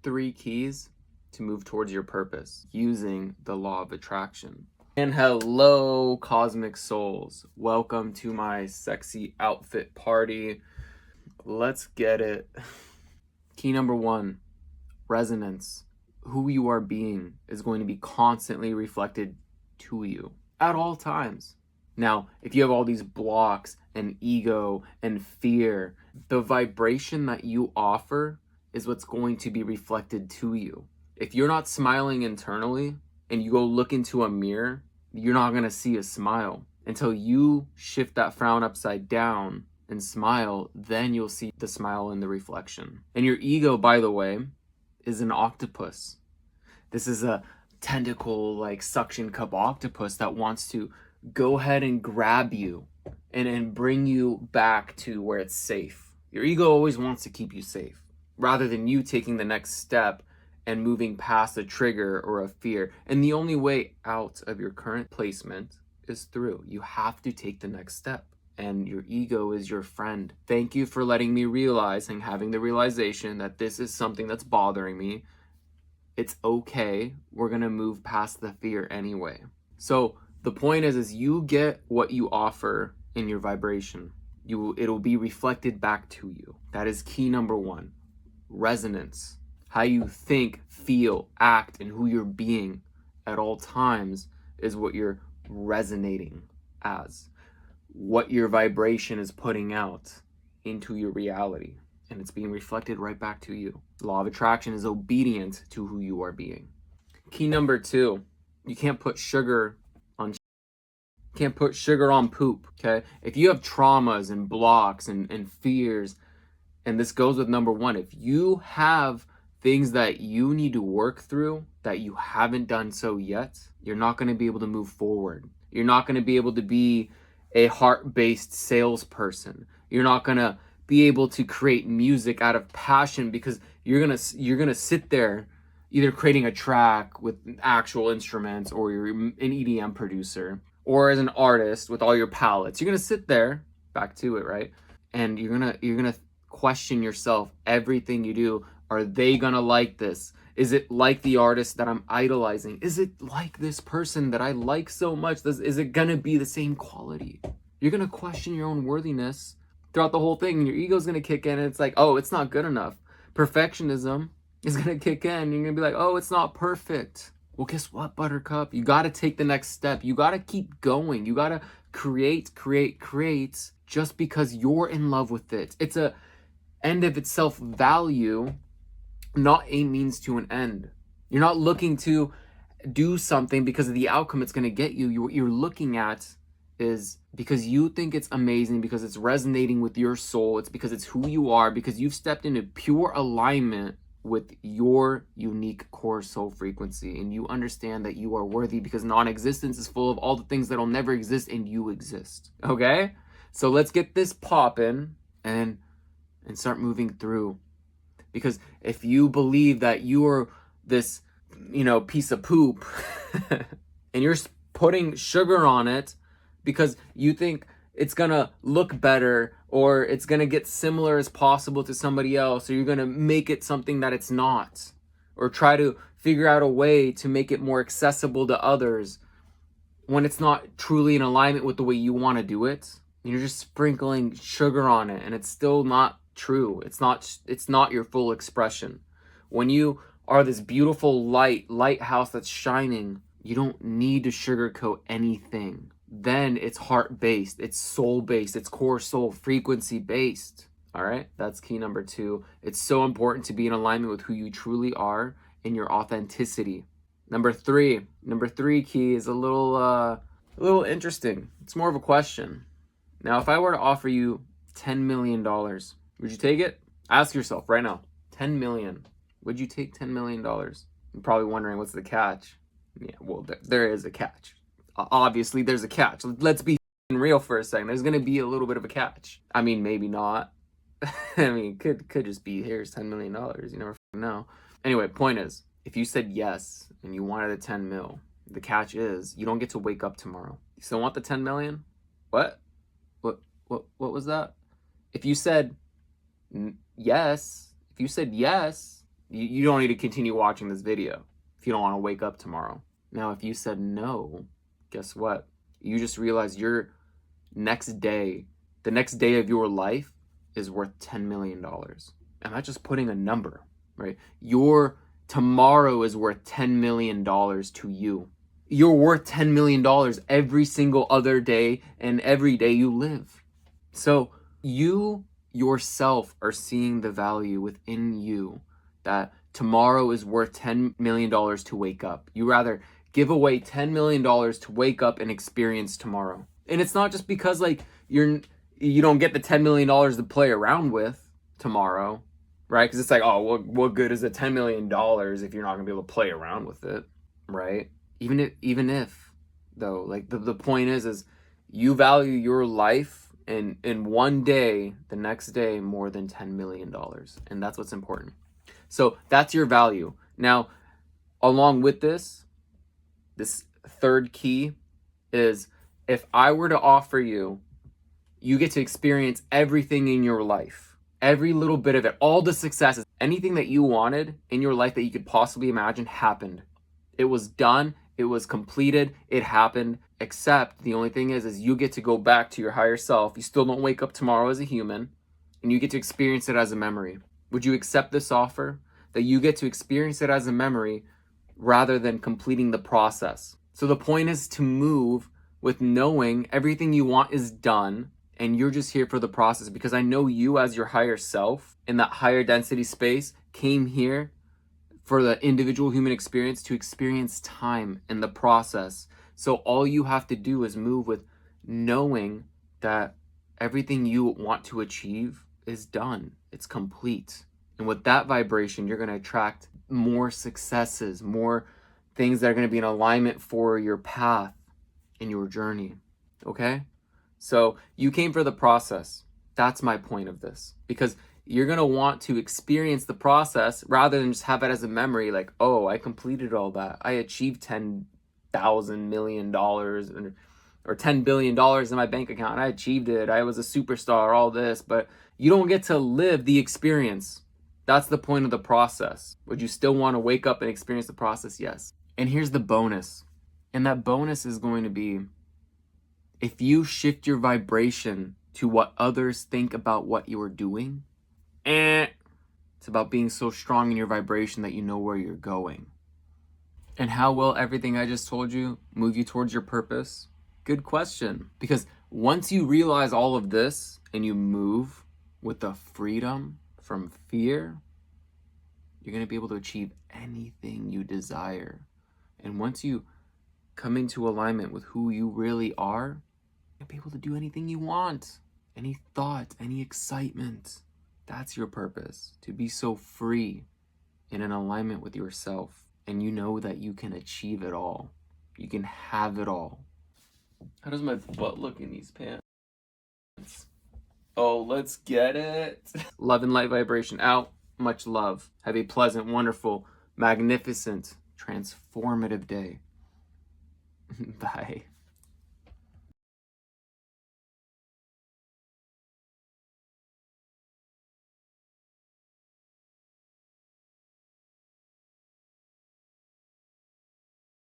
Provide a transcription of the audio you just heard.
3 keys to move towards your purpose using the law of attraction. And hello, cosmic souls. Welcome to my sexy outfit party. Let's get it. Key number 1, resonance. Who you are being is going to be constantly reflected to you at all times. Now, if you have all these blocks and ego and fear, the vibration that you offer is what's going to be reflected to you. If you're not smiling internally and you go look into a mirror, you're not going to see a smile. Until you shift that frown upside down and smile, then you'll see the smile in the reflection. And your ego, by the way, is an octopus. This is a tentacle like suction cup octopus that wants to go ahead and grab you and bring you back to where it's safe. Your ego always wants to keep you safe rather than you taking the next step and moving past a trigger or a fear. And the only way out of your current placement is through. You have to take the next step. And your ego is your friend. Thank you for letting me realize and having the realization that this is something that's bothering me. It's okay. We're going to move past the fear anyway. So the point is you get what you offer in your vibration. It'll be reflected back to you. That is key number 1. Resonance. How you think, feel, act, and who you're being at all times is what you're resonating as. What your vibration is putting out into your reality, and it's being reflected right back to you. The law of attraction is obedient to who you are being. Key number 2, you can't put sugar on poop, okay? If you have traumas and blocks and fears, and this goes with number 1, if you have things that you need to work through that you haven't done so yet, you're not going to be able to move forward. You're not going to be able to be a heart-based salesperson. You're not going to be able to create music out of passion because you're going to sit there either creating a track with actual instruments, or you're an EDM producer, or as an artist with all your palettes. You're going to sit there, back to it, right? And you're going to question yourself, everything you do. Are they going to like this? Is it like the artist that I'm idolizing? Is it like this person that I like so much? Is it going to be the same quality? You're going to question your own worthiness throughout the whole thing. And your ego's going to kick in. And it's like, oh, it's not good enough. Perfectionism is going to kick in. You're going to be like, oh, it's not perfect. Well, guess what, Buttercup? You got to take the next step. You got to keep going. You got to create just because you're in love with it. It's a end of itself value, not a means to an end. You're not looking to do something because of the outcome it's going to get you. What you're looking at is because you think it's amazing, because it's resonating with your soul. It's because it's who you are, because you've stepped into pure alignment with your unique core soul frequency, and you understand that you are worthy because non-existence is full of all the things that'll never exist, and you exist. Okay? So let's get this popping and start moving through. Because if you believe that you are this, piece of poop and you're putting sugar on it because you think it's going to look better, or it's going to get similar as possible to somebody else, or you're going to make it something that it's not, or try to figure out a way to make it more accessible to others when it's not truly in alignment with the way you want to do it, you're just sprinkling sugar on it, and it's still not true. It's not your full expression. When you are this beautiful lighthouse that's shining, you don't need to sugarcoat anything. Then it's heart-based, it's soul-based, it's core soul frequency-based. All right, that's key number 2. It's so important to be in alignment with who you truly are and your authenticity. Number 3 key is a little interesting. It's more of a question. Now, if I were to offer you $10 million, would you take it? Ask yourself right now, 10 million. Would you take $10 million? You're probably wondering, what's the catch? Yeah, well, there is a catch. Obviously, there's a catch. Let's be real for a second. There's going to be a little bit of a catch. I mean, maybe not. I mean, could just be, here's $10 million. You never know. Anyway, point is, if you said yes and you wanted a 10 mil, the catch is you don't get to wake up tomorrow. You still want the 10 million? What was that? If you said yes, You don't need to continue watching this video if you don't want to wake up tomorrow. Now, if you said no, guess what? You just realized your next day, the next day of your life is worth $10 million. And that's just putting a number, right? Your tomorrow is worth $10 million to you. You're worth $10 million every single other day and every day you live. So you yourself are seeing the value within you that tomorrow is worth $10 million to wake up. You rather give away $10 million to wake up and experience tomorrow. And it's not just because like you don't get the $10 million to play around with tomorrow, right? Because it's like, oh, what good is the $10 million if you're not gonna be able to play around with it, right? Even if though, like the point is you value your life in one day, the next day, more than $10 million. And that's what's important. So that's your value. Now, along with this third key is, if I were to offer you, you get to experience everything in your life, every little bit of it, all the successes, anything that you wanted in your life that you could possibly imagine happened. It was done. It was completed. It happened. Except the only thing is you get to go back to your higher self. You still don't wake up tomorrow as a human, and you get to experience it as a memory. Would you accept this offer? That you get to experience it as a memory rather than completing the process. So the point is to move with knowing everything you want is done and you're just here for the process, because I know you as your higher self in that higher density space came here for the individual human experience to experience time in the process. So all you have to do is move with knowing that everything you want to achieve is done. It's complete. And with that vibration, you're going to attract more successes, more things that are going to be in alignment for your path in your journey. Okay? So you came for the process. That's my point of this. Because you're going to want to experience the process rather than just have it as a memory like, oh, I completed all that. I achieved $10,000 million or $10 billion in my bank account. I achieved it. I was a superstar, all this. But you don't get to live the experience. That's the point of the process. Would you still want to wake up and experience the process? Yes. And here's the bonus. And that bonus is going to be, if you shift your vibration to what others think about what you are doing, it's about being so strong in your vibration that you know where you're going. And how will everything I just told you move you towards your purpose? Good question. Because once you realize all of this and you move with the freedom from fear, you're going to be able to achieve anything you desire. And once you come into alignment with who you really are, you'll be able to do anything you want. Any thought, any excitement. That's your purpose. To be so free and in alignment with yourself. And you know that you can achieve it all. You can have it all. How does my butt look in these pants? Oh, let's get it. Love and light vibration out. Much love. Have a pleasant, wonderful, magnificent, transformative day. Bye.